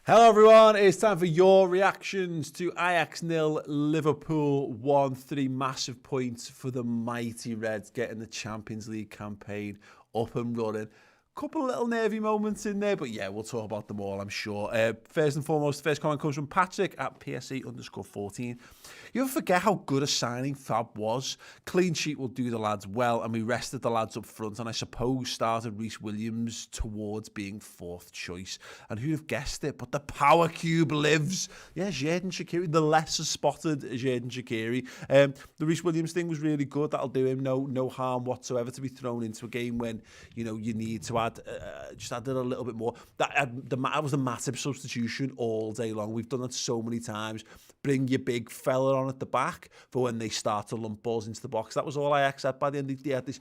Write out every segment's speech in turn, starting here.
Hello everyone, it's time for your reactions to Ajax 0, Liverpool 1-3. Massive points for the mighty Reds, getting the Champions League campaign up and running. Couple of little nervy moments in there, but yeah, we'll talk about them all, I'm sure. First and foremost, first comment comes from Patrick at PSE_14. You ever forget how good a signing Fab was? Clean sheet will do the lads well, and we rested the lads up front, and I suppose started Reece Williams towards being fourth choice. And who'd have guessed it? But the power cube lives. Yeah, Xherdan Shaqiri, the lesser spotted Xherdan Shaqiri. The Reece Williams thing was really good. That'll do him no harm whatsoever to be thrown into a game when you need to just added a little bit more. That was a massive substitution all day long. We've done that so many times. Bring your big fella on at the back for when they start to lump balls into the box. That was all Ajax had by the end of the day.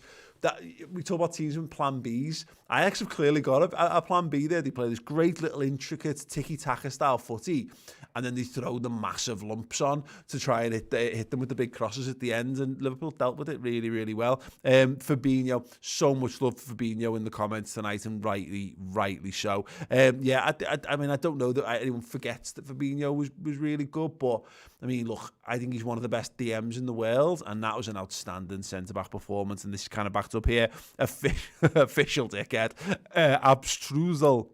We talk about teams with plan Bs. Ajax have clearly got a plan B there. They play this great little intricate tiki-taka style footy, and then they throw the massive lumps on to try and hit them with the big crosses at the end, and Liverpool dealt with it really, really well. Fabinho, so much love for Fabinho in the comments tonight, and rightly so. Yeah, I mean, I don't know that anyone forgets that Fabinho was really good, but I mean, look, I think he's one of the best DMs in the world, and that was an outstanding centre-back performance, and this is kind of backed up here. Official dickhead, Abstrusel.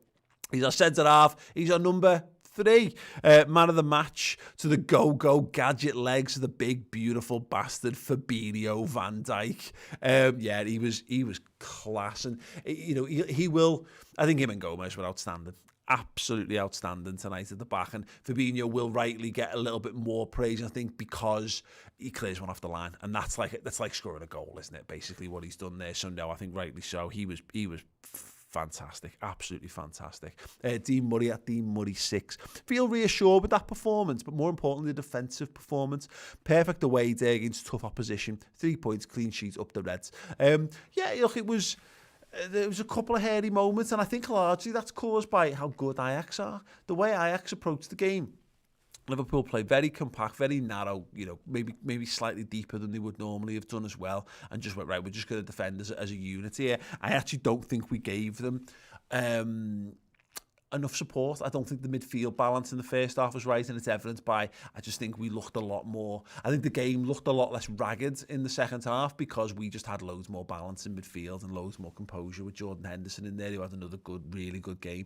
He's our centre-half. He's our number 3. Man of the match to the go-go gadget legs of the big, beautiful bastard Fabinho Van Dijk. Yeah, he was class, and he will. I think him and Gomez were outstanding. Absolutely outstanding tonight at the back, and Fabinho will rightly get a little bit more praise, I think, because he clears one off the line, and that's like scoring a goal, isn't it? Basically, what he's done there. So no, I think rightly so. He was fantastic, absolutely fantastic. Dean Murray at Dean Murray 6. Feel reassured with that performance, but more importantly, the defensive performance. Perfect away there against tough opposition. 3 points, clean sheet up the Reds. Yeah, look, there was a couple of hairy moments, and I think largely that's caused by how good Ajax are. The way Ajax approached the game. Liverpool played very compact, very narrow, maybe slightly deeper than they would normally have done as well, and just went, right, we're just going to defend as a unit here. I actually don't think we gave them enough support. I don't think the midfield balance in the first half was right, and it's evidenced by, I just think we looked a lot more. I think the game looked a lot less ragged in the second half because we just had loads more balance in midfield and loads more composure with Jordan Henderson in there, who had another really good game.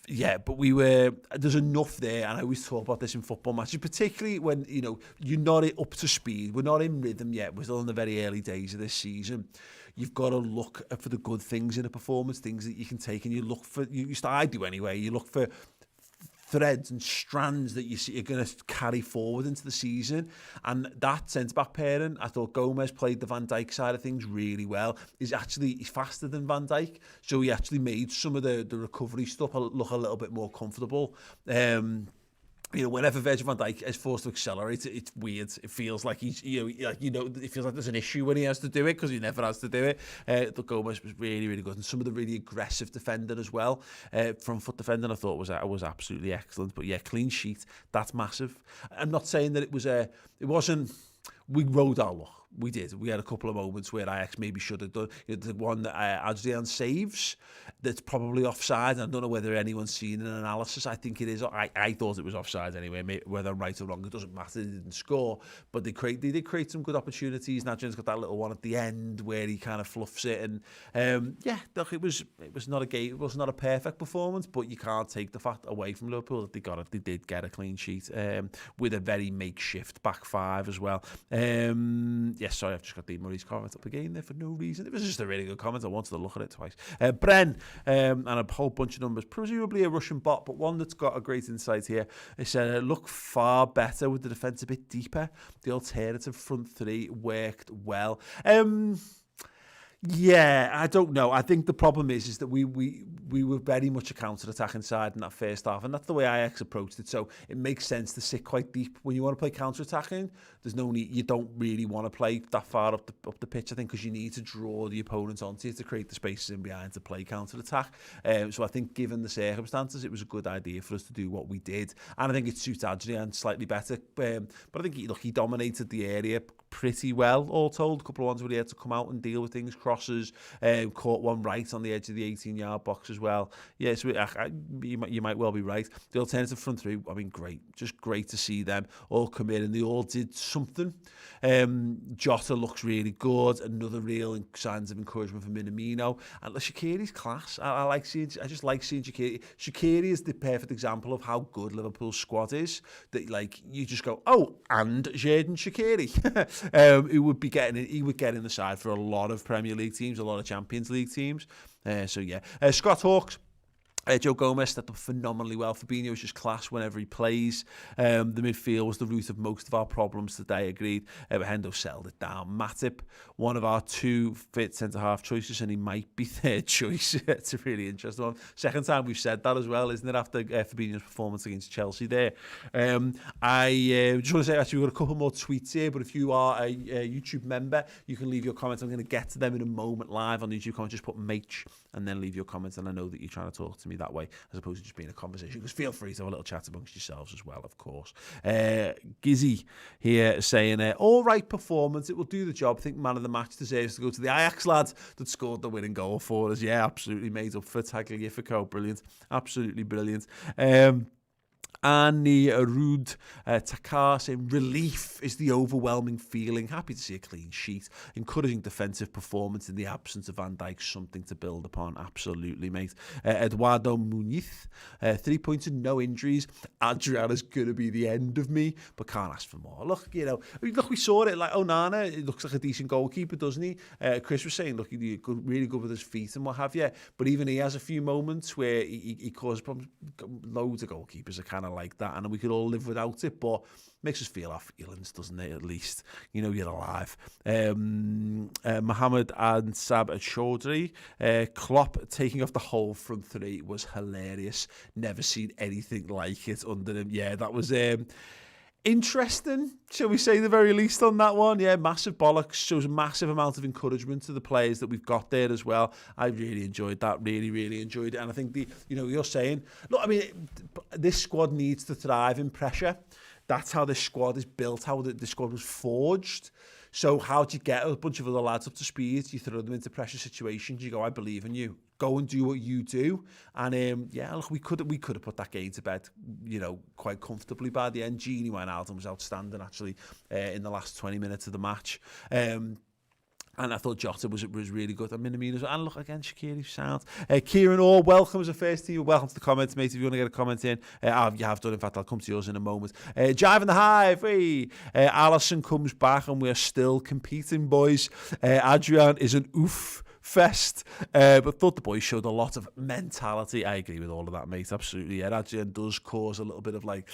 Yeah, but there's enough there, and I always talk about this in football matches, particularly when, you're not up to speed. We're not in rhythm yet. We're still in the very early days of this season. You've got to look for the good things in a performance, things that you can take, and you look for, I do anyway, you look for threads and strands that you see you're going to carry forward into the season. And that centre-back pairing, I thought Gomez played the Van Dijk side of things really well. He's faster than Van Dijk, so he actually made some of the recovery stuff look a little bit more comfortable. Whenever Virgil van Dijk is forced to accelerate, it's weird. It feels like it feels like there's an issue when he has to do it, because he never has to do it. The Gomez was really, really good, and some of the really aggressive defending as well. Front foot defending, I thought was absolutely excellent. But yeah, clean sheet, that's massive. I'm not saying that it wasn't. We rode our luck. We did. We had a couple of moments where Ajax maybe should have done. The one that Adrian saves, that's probably offside. I don't know whether anyone's seen an analysis. I think it is. I thought it was offside anyway. Whether I'm right or wrong, it doesn't matter. They didn't score, but they did create some good opportunities. Adrian's got that little one at the end where he kind of fluffs it, and yeah, look, it was not a game. It was not a perfect performance, but you can't take the fact away from Liverpool that they did get a clean sheet with a very makeshift back 5 as well. Yes, sorry, I've just got Dean Murray's comment up again there for no reason. It was just a really good comment. I wanted to look at it twice. Bren, and a whole bunch of numbers, presumably a Russian bot, but one that's got a great insight here. It said, look far better with the defence a bit deeper. The alternative front 3 worked well. Yeah, I don't know. I think the problem is that we were very much a counter-attacking side in that first half, and that's the way Ajax approached it. So it makes sense to sit quite deep when you want to play counter-attacking. There's no need. You don't really want to play that far up the pitch, I think, because you need to draw the opponents onto you to create the spaces in behind to play counter-attack. So I think, given the circumstances, it was a good idea for us to do what we did, and I think it suits Adrian slightly better. But I think he dominated the area pretty well, all told. A couple of ones where he had to come out and deal with things, crosses, caught one right on the edge of the 18-yard box as well. Yeah, so you might well be right. The alternative front three, I mean, great. Just great to see them all come in, and they all did something. Jota looks really good. Another real signs of encouragement for Minamino. And Shaqiri's class. I just like seeing Shaqiri. Shaqiri is the perfect example of how good Liverpool's squad is. That like you just go, oh, and Xherdan Shaqiri, he would get in the side for a lot of Premier League teams, a lot of Champions League teams. So yeah, Scott Hawkes. Joe Gomez stepped up phenomenally well. Fabinho was just class whenever he plays. The midfield was the root of most of our problems today, agreed. Hendo settled it down. Matip, one of our 2 fit centre-half choices, and he might be third choice. It's a really interesting one. Second time we've said that as well, isn't it, after Fabinho's performance against Chelsea there. I just want to say, actually, we've got a couple more tweets here, but if you are a YouTube member, you can leave your comments. I'm going to get to them in a moment live on the YouTube comments. Just put Mate and then leave your comments, and I know that you're trying to talk to me that way as opposed to just being a conversation, because feel free to have a little chat amongst yourselves as well, of course. Gizzy here saying all right performance, it will do the job. I think man of the match deserves to go to the Ajax lad that scored the winning goal for us. Yeah, absolutely made up for Tagliafico. Brilliant, absolutely brilliant. Annie Arud Takar saying relief is the overwhelming feeling. Happy to see a clean sheet. Encouraging defensive performance in the absence of Van Dijk. Something to build upon. Absolutely, mate. Eduardo Muniz, 3 points and no injuries. Adrian is going to be the end of me, but can't ask for more. Look, we saw it. Like Onana, it looks like a decent goalkeeper, doesn't he? Chris was saying, look, he's really good with his feet and what have you. But even he has a few moments where he causes problems. Loads of goalkeepers are kind of like that, and we could all live without it, but makes us feel our feelings, doesn't it? At least you're alive. Mohammed and Sab Chaudhry, Klopp taking off the whole front three was hilarious. Never seen anything like it under him. Yeah, that was interesting, shall we say, the very least on that one. Yeah, massive bollocks. Shows a massive amount of encouragement to the players that we've got there as well. I really enjoyed that. Really enjoyed it. And I think you're saying, look, I mean, this squad needs to thrive in pressure. That's how this squad is built, how the squad was forged. So how do you get a bunch of other lads up to speed? You throw them into pressure situations. You go, I believe in you. Go and do what you do. And look, we could have put that game to bed, quite comfortably by the end. Gini Wijnaldum was outstanding actually in the last 20 minutes of the match. And I thought Jota was really good. And Minamino, and look again, Shaqiri sound. Kieran Orr, welcome as a first team. Welcome to the comments, mate. If you want to get a comment in, you have done. In fact, I'll come to yours in a moment. Jive in the Hive. Hey. Allison comes back, and we're still competing, boys. Adrian is an oof fest, but thought the boys showed a lot of mentality. I agree with all of that, mate. Absolutely. Yeah, Adrian does cause a little bit of like.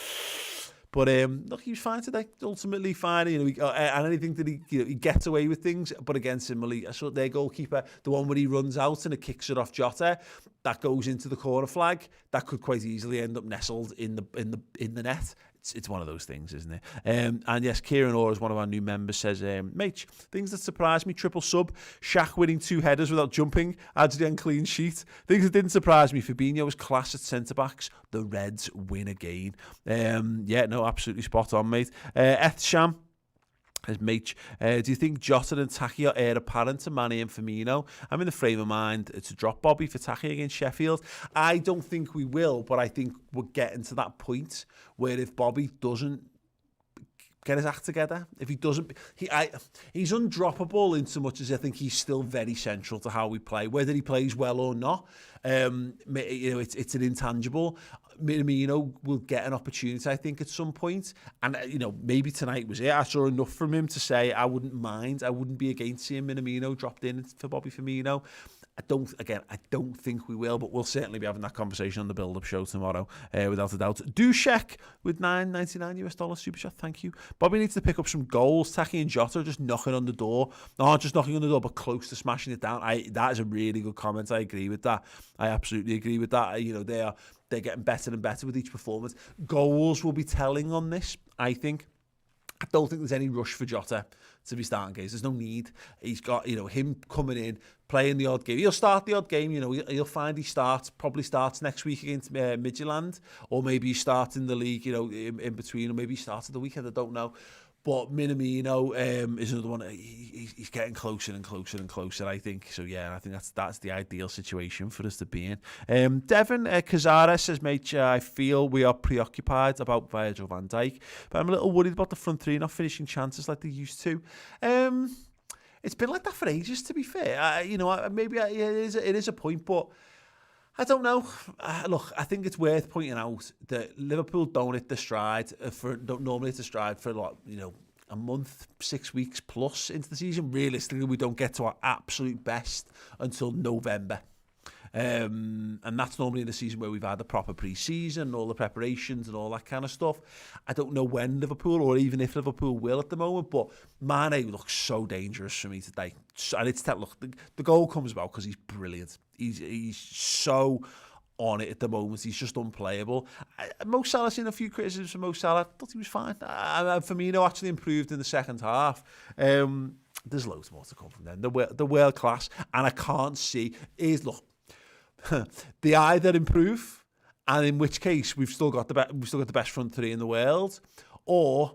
But look, he was fine today. Ultimately fine, and anything that he gets away with things. But again, similarly, I saw their goalkeeper, the one where he runs out and it kicks it off Jota, that goes into the corner flag. That could quite easily end up nestled in the net. It's one of those things, isn't it? And yes, Kieran Orr, is one of our new members, says, mate, things that surprised me, triple sub, Shaq winning 2 headers without jumping, Adrian clean sheet. Things that didn't surprise me, Fabinho was class at centre-backs, the Reds win again. Absolutely spot on, mate. Ethsham, as mate, do you think Jota and Taki are heir apparent to Mane and Firmino? I'm in the frame of mind to drop Bobby for Taki against Sheffield. I don't think we will, but I think we're getting to that point where if Bobby doesn't get his act together, if he doesn't, he's undroppable in so much as I think he's still very central to how we play, whether he plays well or not. It's an intangible. Minamino will get an opportunity, I think, at some point. And, maybe tonight was it. I saw enough from him to say I wouldn't mind. I wouldn't be against seeing Minamino dropped in for Bobby Firmino. I don't think we will, but we'll certainly be having that conversation on the build-up show tomorrow, without a doubt. Dushek with $9.99 super chat, thank you. Bobby needs to pick up some goals. Taki and Jota are just knocking on the door. Not just knocking on the door, but close to smashing it down. That is a really good comment. I agree with that. I absolutely agree with that. They're getting better and better with each performance. Goals will be telling on this, I think. I don't think there's any rush for Jota to be starting games. There's no need. He's got, him coming in, playing the odd game. He'll start the odd game, he'll find he probably starts next week against Midtjylland, or maybe he starts in the league, in between, or maybe he starts at the weekend, I don't know. But Minamino is another one. He's getting closer and closer and closer, I think. So, yeah, I think that's the ideal situation for us to be in. Devin Cazares says, mate, I feel we are preoccupied about Virgil van Dijk, but I'm a little worried about the front three not finishing chances like they used to. It's been like that for ages, to be fair. Maybe it is a point, but I don't know. Look, I think it's worth pointing out that Liverpool don't hit the stride don't normally hit the stride for a month, 6 weeks plus into the season. Realistically, we don't get to our absolute best until November. And that's normally in a season where we've had the proper pre-season, all the preparations and all that kind of stuff. I don't know when Liverpool, or even if Liverpool will at the moment, but Mane looks so dangerous for me today. And the goal comes about because he's brilliant. He's so on it at the moment. He's just unplayable. Mo Salah's seen a few criticisms from Mo Salah. I thought he was fine. Firmino actually improved in the second half. There's loads more to come from them. The world class, and I can't see they either improve, and in which case we've still got the best front three in the world, or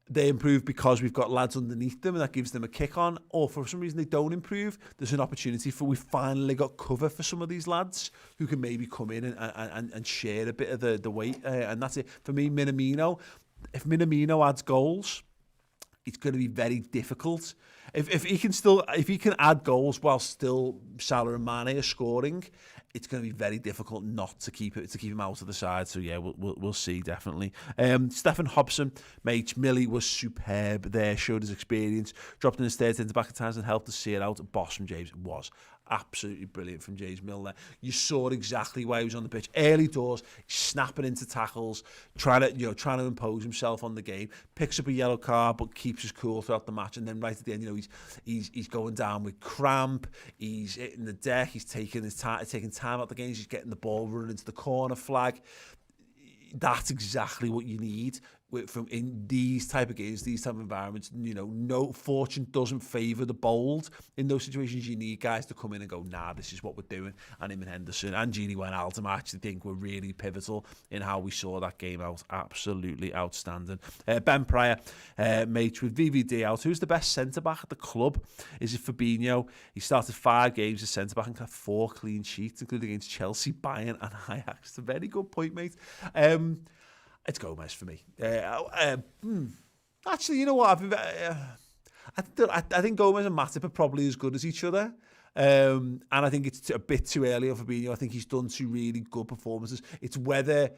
they improve because we've got lads underneath them and that gives them a kick on, or for some reason they don't improve. There's an opportunity for we finally got cover for some of these lads who can maybe come in and share a bit of the weight, and that's it for me. Minamino, if Minamino adds goals, it's going to be very difficult. If he can add goals while still Salah and Mane are scoring, it's going to be very difficult not to keep him out of the side. So yeah, we'll see definitely. Stephen Hobson, mate, Millie was superb there, showed his experience, dropped in his third centre back at times and helped to see it out. Boss from James was absolutely brilliant from James Milner. You saw exactly why he was on the pitch early doors, snapping into tackles, trying to impose himself on the game. Picks up a yellow card but keeps his cool throughout the match, and then right at the end, he's going down with cramp. He's hitting the deck. He's taking time out the games. He's getting the ball running into the corner flag. That's exactly what you need from in these type of games, these type of environments. No fortune doesn't favour the bold. In those situations, you need guys to come in and go, nah, this is what we're doing. And him and Henderson and Gini Wijnaldum, I actually think were really pivotal in how we saw that game out. Absolutely outstanding. Ben Pryor, mate, with VVD out, who's the best centre-back at the club? Is it Fabinho? He started 5 games as centre-back and got 4 clean sheets, including against Chelsea, Bayern and Ajax. It's a very good point, mate. It's Gomez for me. Actually, you know what? I think Gomez and Matip are probably as good as each other. And I think it's a bit too early for Fabinho. I think he's done 2 really good performances. It's whether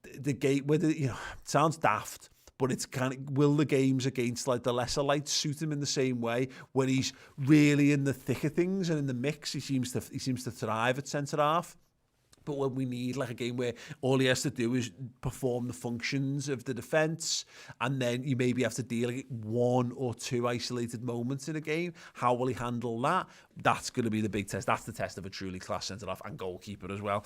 it sounds daft, but it's will the games against like the lesser lights suit him in the same way when he's really in the thick of things and in the mix. He seems to thrive at centre half. But when we need like a game where all he has to do is perform the functions of the defence, and then you maybe have to deal with 1 or 2 isolated moments in a game, how will he handle that? That's going to be the big test. That's the test of a truly class centre-half and goalkeeper as well.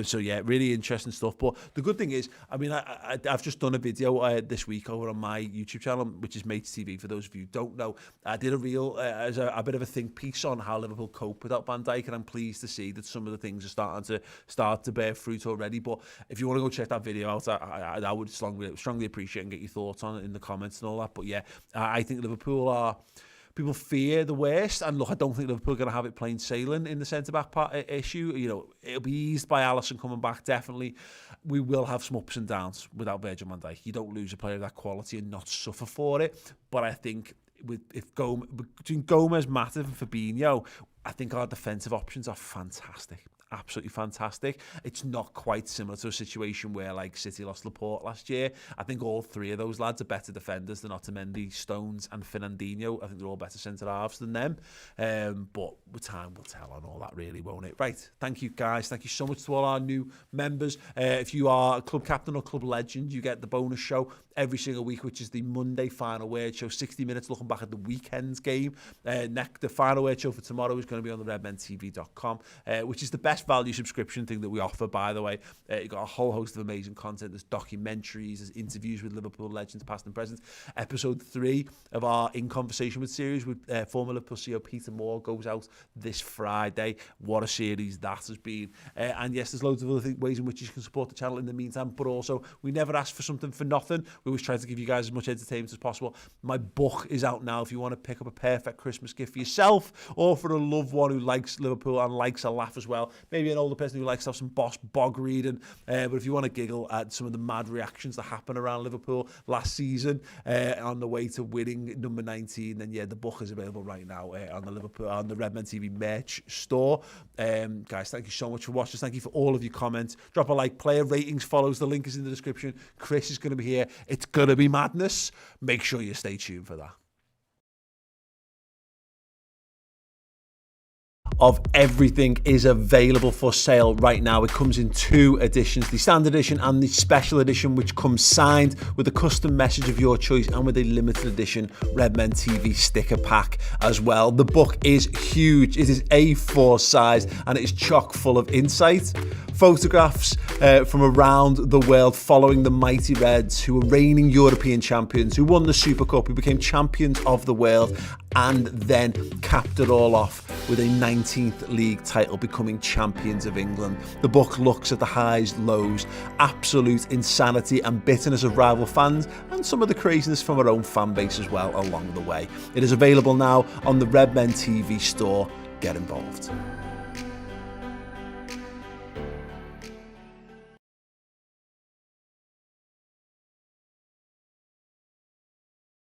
So yeah, really interesting stuff. But the good thing is, I mean, I've just done a video this week over on my YouTube channel, which is Mates TV, for those of you who don't know. I did a a bit of a think piece on how Liverpool cope without Van Dijk, and I'm pleased to see that some of the things are starting to bear fruit already. But if you want to go check that video out, I would strongly appreciate and get your thoughts on it in the comments and all that. But yeah, I think people fear the worst, and look, I don't think Liverpool are going to have it plain sailing in the centre-back issue. It'll be eased by Alisson coming back, definitely. We will have some ups and downs without Virgil van Dijk. You don't lose a player of that quality and not suffer for it. But I think between Gomez, Matip and Fabinho, I think our defensive options are fantastic. Absolutely fantastic. It's not quite similar to a situation where like City lost Laporte last year. I think all 3 of those lads are better defenders than Otamendi, Stones and Fernandinho. I think they're all better centre-halves than them. But time will tell on all that, really, won't it? Right, thank you guys. Thank you so much to all our new members. If you are a club captain or club legend, you get the bonus show every single week, which is the Monday Final Word show, 60 minutes looking back at the weekend's game. The Final Word show for tomorrow is going to be on the redmentv.com, which is the best best value subscription thing that we offer, by the way. You've got a whole host of amazing content. There's documentaries, there's interviews with Liverpool legends, past and present. Episode 3 of our In Conversation with series with former Liverpool CEO Peter Moore goes out this Friday. What a series that has been. And yes, there's loads of other ways in which you can support the channel in the meantime, but also we never ask for something for nothing. We always try to give you guys as much entertainment as possible. My book is out now if you want to pick up a perfect Christmas gift for yourself or for a loved one who likes Liverpool and likes a laugh as well. Maybe an older person who likes to have some Boss Bog reading. But if you want to giggle at some of the mad reactions that happen around Liverpool last season on the way to winning number 19, then yeah, the book is available right now on the Redmen TV merch store. Guys, thank you so much for watching. Thank you for all of your comments. Drop a like, player ratings, follows. The link is in the description. Chris is going to be here. It's going to be madness. Make sure you stay tuned for that. Of everything is available for sale right now. It comes in 2 editions, the standard edition and the special edition, which comes signed with a custom message of your choice and with a limited edition Redmen TV sticker pack as well. The book is huge. It is A4 size and it is chock full of insight. Photographs from around the world following the mighty Reds, who were reigning European champions, who won the Super Cup, who became champions of the world, and then capped it all off with a 19th league title, becoming champions of England. The book looks at the highs, lows, absolute insanity and bitterness of rival fans, and some of the craziness from our own fan base as well along the way. It is available now on the Redmen TV store. Get involved.